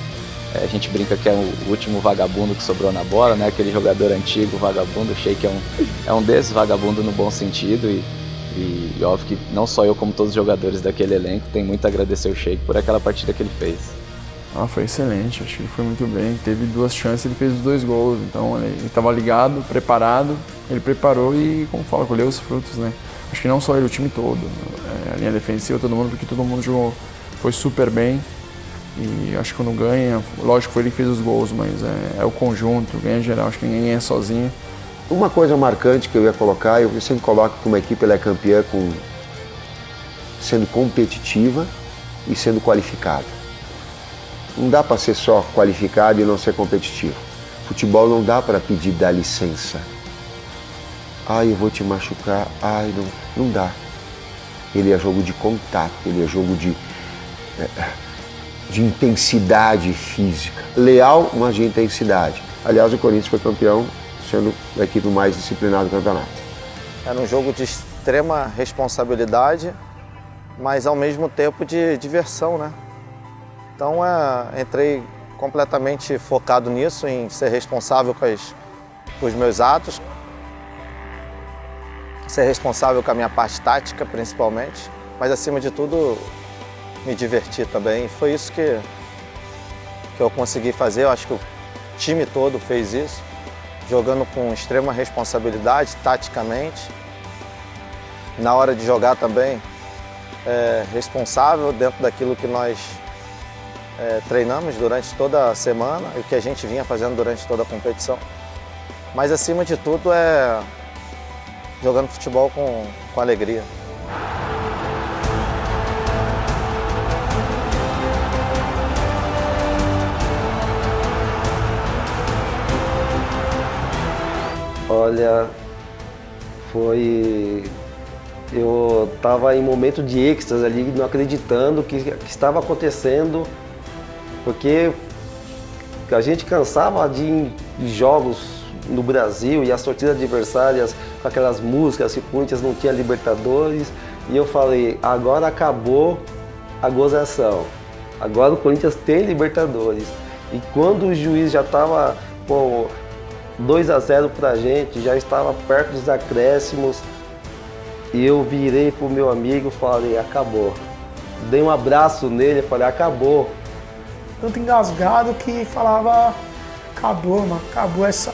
A gente brinca que é o último vagabundo que sobrou na bola, né? Aquele jogador antigo, vagabundo. O Sheik é um desses, vagabundo no bom sentido, e óbvio que não só eu, como todos os jogadores daquele elenco, tem muito a agradecer o Sheik por aquela partida que ele fez. Foi excelente, acho que ele foi muito bem. Teve 2 chances, ele fez os 2 gols, então ele estava ligado, preparado, ele preparou e, como fala, colheu os frutos, né? Acho que não só ele, o time todo, a linha defensiva, todo mundo, porque todo mundo jogou, foi super bem. E acho que quando ganha, lógico que foi ele que fez os gols, mas é o conjunto, ganha geral, acho que ninguém é sozinho. Uma coisa marcante que eu ia colocar, eu sempre coloco que uma equipe ela é campeã sendo competitiva e sendo qualificada. Não dá para ser só qualificado e não ser competitivo. Futebol não dá para pedir dar licença. Eu vou te machucar, não dá. Ele é jogo de contato, ele é jogo de de intensidade física. Leal, mas de intensidade. Aliás, o Corinthians foi campeão, sendo a equipe mais disciplinada do campeonato. Era um jogo de extrema responsabilidade, mas ao mesmo tempo de diversão, né? Então entrei completamente focado nisso, em ser responsável com os meus atos, ser responsável com a minha parte tática, principalmente, mas acima de tudo me divertir também. E foi isso que eu consegui fazer. Eu acho que o time todo fez isso, jogando com extrema responsabilidade, taticamente. Na hora de jogar também, responsável dentro daquilo que nós treinamos durante toda a semana e o que a gente vinha fazendo durante toda a competição. Mas acima de tudo jogando futebol com alegria. Olha, eu estava em momento de êxtase ali, não acreditando que estava acontecendo, porque a gente cansava de ir em jogos no Brasil e as torcidas adversárias com aquelas músicas que o Corinthians não tinha Libertadores, e eu falei, agora acabou a gozação, agora o Corinthians tem Libertadores. E quando o juiz já estava 2-0 pra gente, já estava perto dos acréscimos, e eu virei pro meu amigo e falei, acabou. Dei um abraço nele e falei, acabou. Tanto engasgado que falava, acabou, mano, acabou essa,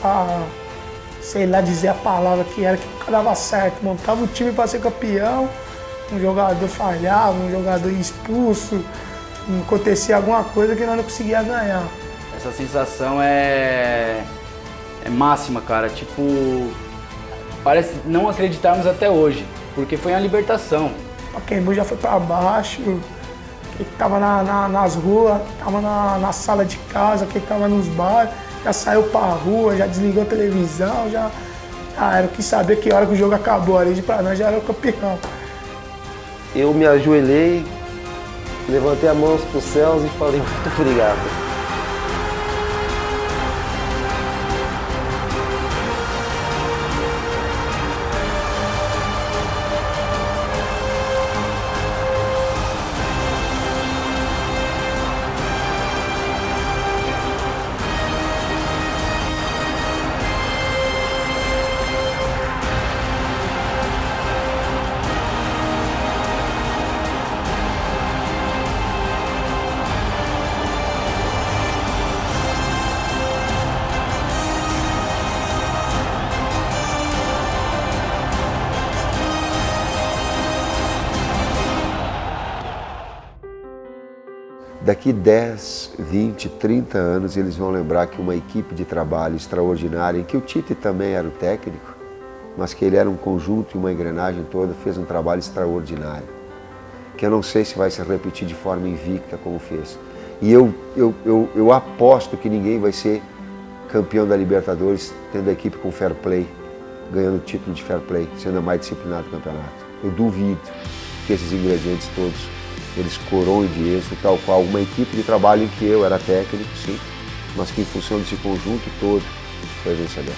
sei lá dizer a palavra que era, que nunca dava certo. Montava o time para ser campeão, um jogador falhava, um jogador expulso, acontecia alguma coisa que nós não conseguia ganhar. Essa sensação é máxima, cara, tipo, parece não acreditarmos até hoje, porque foi uma libertação. O Pacaembu já foi para baixo, quem tava nas ruas, tava na sala de casa, quem tava nos bares, já saiu pra rua, já desligou a televisão, já era, quis saber que hora que o jogo acabou, ali pra nós já era o campeão. Eu me ajoelhei, levantei as mãos pros céus e falei, muito obrigado. Daqui 10, 20, 30 anos eles vão lembrar que uma equipe de trabalho extraordinária, em que o Tite também era o técnico, mas que ele era um conjunto e uma engrenagem toda, fez um trabalho extraordinário, que eu não sei se vai se repetir de forma invicta como fez. E eu aposto que ninguém vai ser campeão da Libertadores tendo a equipe com fair play, ganhando o título de fair play, sendo a mais disciplinada do campeonato. Eu duvido que esses ingredientes todos eles coroem de êxito, tal qual uma equipe de trabalho em que eu era técnico, sim, mas que em função desse conjunto todo foi vencedor.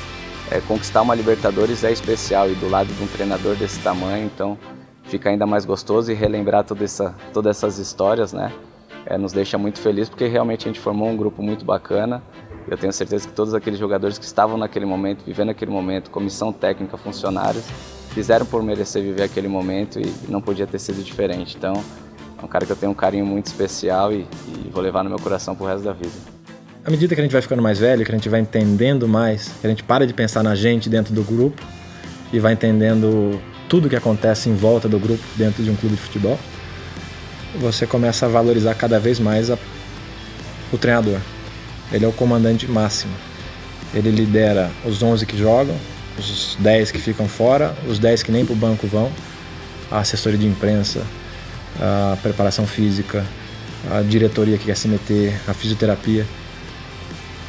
Conquistar uma Libertadores é especial, e do lado de um treinador desse tamanho, então fica ainda mais gostoso, e relembrar todas essas histórias, né? Nos deixa muito feliz, porque realmente a gente formou um grupo muito bacana. Eu tenho certeza que todos aqueles jogadores que estavam naquele momento, vivendo aquele momento, comissão técnica, funcionários, fizeram por merecer viver aquele momento, e não podia ter sido diferente. Então, é um cara que eu tenho um carinho muito especial e vou levar no meu coração pro resto da vida. À medida que a gente vai ficando mais velho, que a gente vai entendendo mais, que a gente para de pensar na gente dentro do grupo e vai entendendo tudo que acontece em volta do grupo dentro de um clube de futebol, você começa a valorizar cada vez mais o treinador. Ele é o comandante máximo. Ele lidera os 11 que jogam, os 10 que ficam fora, os 10 que nem pro banco vão, a assessoria de imprensa, a preparação física, a diretoria que quer se meter, a fisioterapia.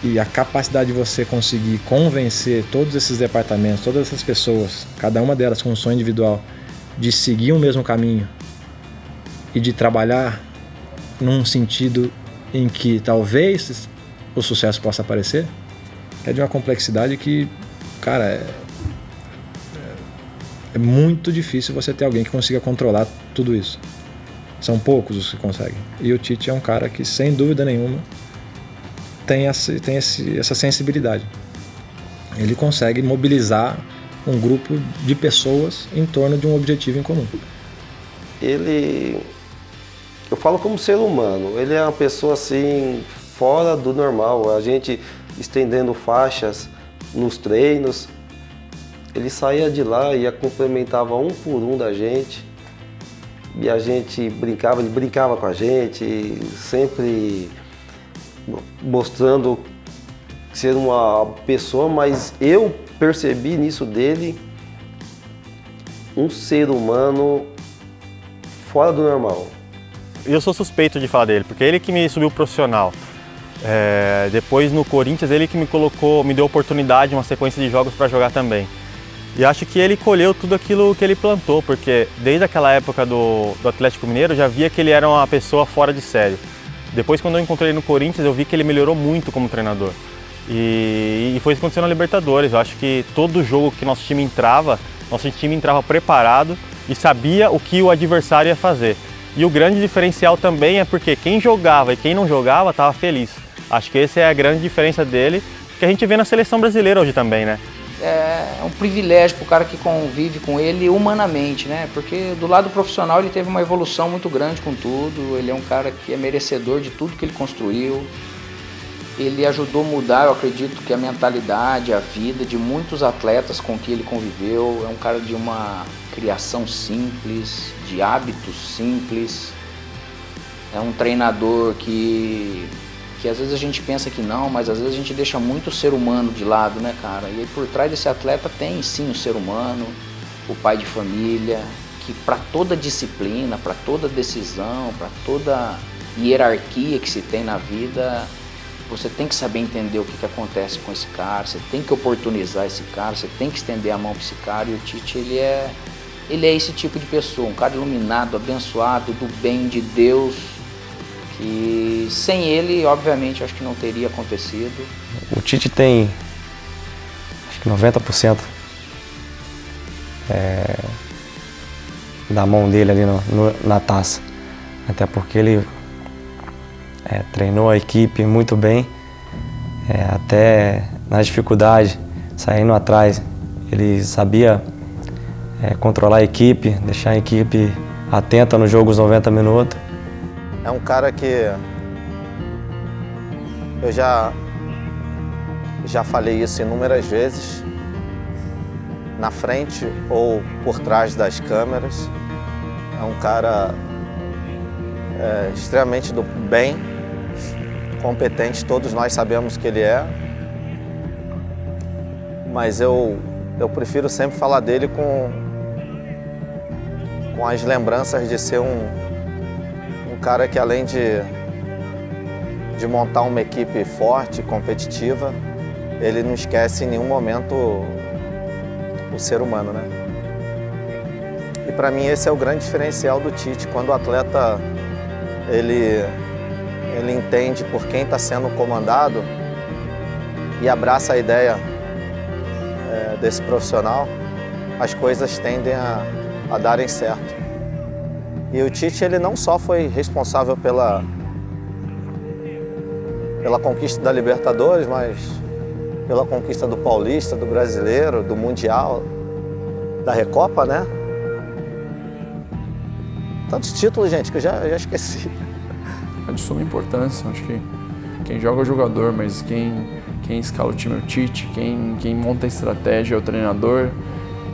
E a capacidade de você conseguir convencer todos esses departamentos, todas essas pessoas, cada uma delas com um sonho individual, de seguir o mesmo caminho e de trabalhar num sentido em que talvez o sucesso possa aparecer, é de uma complexidade que, cara, é muito difícil você ter alguém que consiga controlar tudo isso. São poucos os que conseguem. E o Tite é um cara que, sem dúvida nenhuma, tem essa sensibilidade. Ele consegue mobilizar um grupo de pessoas em torno de um objetivo em comum. Eu falo como ser humano, ele é uma pessoa assim, fora do normal. A gente estendendo faixas nos treinos, ele saía de lá e complementava um por um da gente. E a gente brincava, ele brincava com a gente, sempre mostrando ser uma pessoa, mas eu percebi nisso dele um ser humano fora do normal. Eu sou suspeito de falar dele, porque ele que me subiu profissional. Depois no Corinthians, ele que me deu oportunidade, uma sequência de jogos para jogar também. E acho que ele colheu tudo aquilo que ele plantou, porque desde aquela época do Atlético Mineiro eu já via que ele era uma pessoa fora de sério. Depois, quando eu encontrei ele no Corinthians, eu vi que ele melhorou muito como treinador. E foi isso que aconteceu na Libertadores. Eu acho que todo jogo que nosso time entrava preparado e sabia o que o adversário ia fazer. E o grande diferencial também é porque quem jogava e quem não jogava estava feliz. Acho que essa é a grande diferença dele, que a gente vê na seleção brasileira hoje também, né? É um privilégio para o cara que convive com ele humanamente, né? Porque do lado profissional ele teve uma evolução muito grande com tudo, ele é um cara que é merecedor de tudo que ele construiu. Ele ajudou a mudar, eu acredito, que a mentalidade, a vida de muitos atletas com que ele conviveu. É um cara de uma criação simples, de hábitos simples. É um treinador que às vezes a gente pensa que não, mas às vezes a gente deixa muito o ser humano de lado, né, cara? E aí por trás desse atleta tem sim o ser humano, o pai de família, que para toda disciplina, para toda decisão, para toda hierarquia que se tem na vida, você tem que saber entender o que acontece com esse cara, você tem que oportunizar esse cara, você tem que estender a mão para esse cara. E o Tite, ele é esse tipo de pessoa, um cara iluminado, abençoado, do bem de Deus, que sem ele, obviamente, acho que não teria acontecido. O Tite tem, acho que 90% da mão dele ali na taça, até porque ele treinou a equipe muito bem, até nas dificuldades, saindo atrás, ele sabia controlar a equipe, deixar a equipe atenta no jogo os 90 minutos. É um cara que eu já falei isso inúmeras vezes, na frente ou por trás das câmeras. É um cara extremamente do bem, competente, todos nós sabemos que ele é, mas eu prefiro sempre falar dele com as lembranças de ser um cara que, além de montar uma equipe forte, competitiva, ele não esquece em nenhum momento o ser humano, né? E para mim esse é o grande diferencial do Tite, quando o atleta ele entende por quem está sendo comandado e abraça a ideia desse profissional, as coisas tendem a darem certo. E o Tite, ele não só foi responsável pela conquista da Libertadores, mas pela conquista do Paulista, do Brasileiro, do Mundial, da Recopa, né? Tantos títulos, gente, que eu já esqueci. É de suma importância, acho que quem joga é o jogador, mas quem escala o time é o Tite, quem monta a estratégia é o treinador,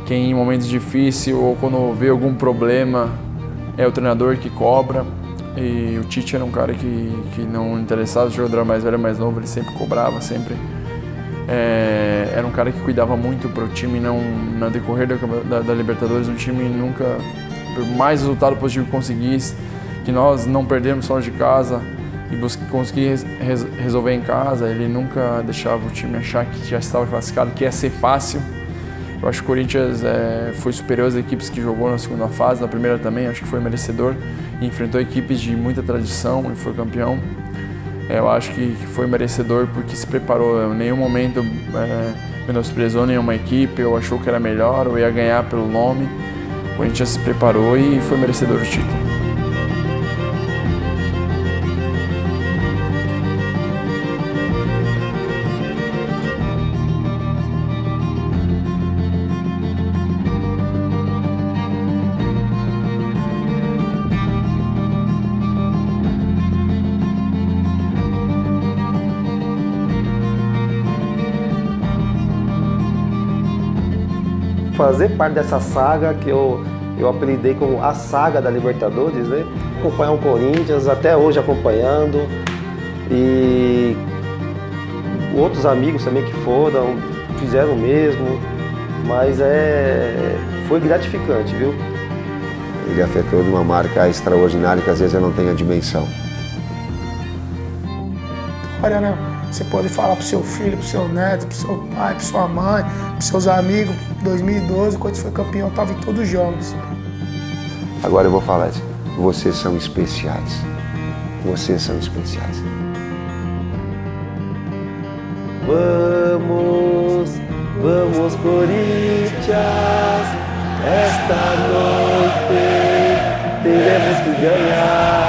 quem em momentos difíceis ou quando vê algum problema é o treinador que cobra. E o Tite era um cara que não interessava se o jogador mais velho ou mais novo, ele sempre cobrava, sempre. Era um cara que cuidava muito para o time, não no decorrer da Libertadores, o time nunca, por mais resultado positivo que conseguisse, que nós não perdemos fora de casa e conseguir resolver em casa, ele nunca deixava o time achar que já estava classificado, que ia ser fácil. Eu acho que o Corinthians foi superior às equipes que jogou na segunda fase, na primeira também, acho que foi merecedor, e enfrentou equipes de muita tradição e foi campeão. Eu acho que foi merecedor porque se preparou. Em nenhum momento menosprezou nenhuma equipe ou achou que era melhor ou ia ganhar pelo nome. O Corinthians se preparou e foi merecedor do título. Fazer parte dessa saga que eu apelidei como a saga da Libertadores, né? Acompanhar o Corinthians, até hoje acompanhando, e outros amigos também que foram, fizeram o mesmo, mas foi gratificante, viu? Ele afetou de uma marca extraordinária que às vezes eu não tenho a dimensão. Olha, né? Você pode falar pro seu filho, pro seu neto, pro seu pai, pra sua mãe, pros seus amigos. 2012, quando foi campeão, estava em todos os jogos. Agora eu vou falar isso. Vocês são especiais. Vocês são especiais. Vamos, vamos Corinthians, esta noite teremos que ganhar.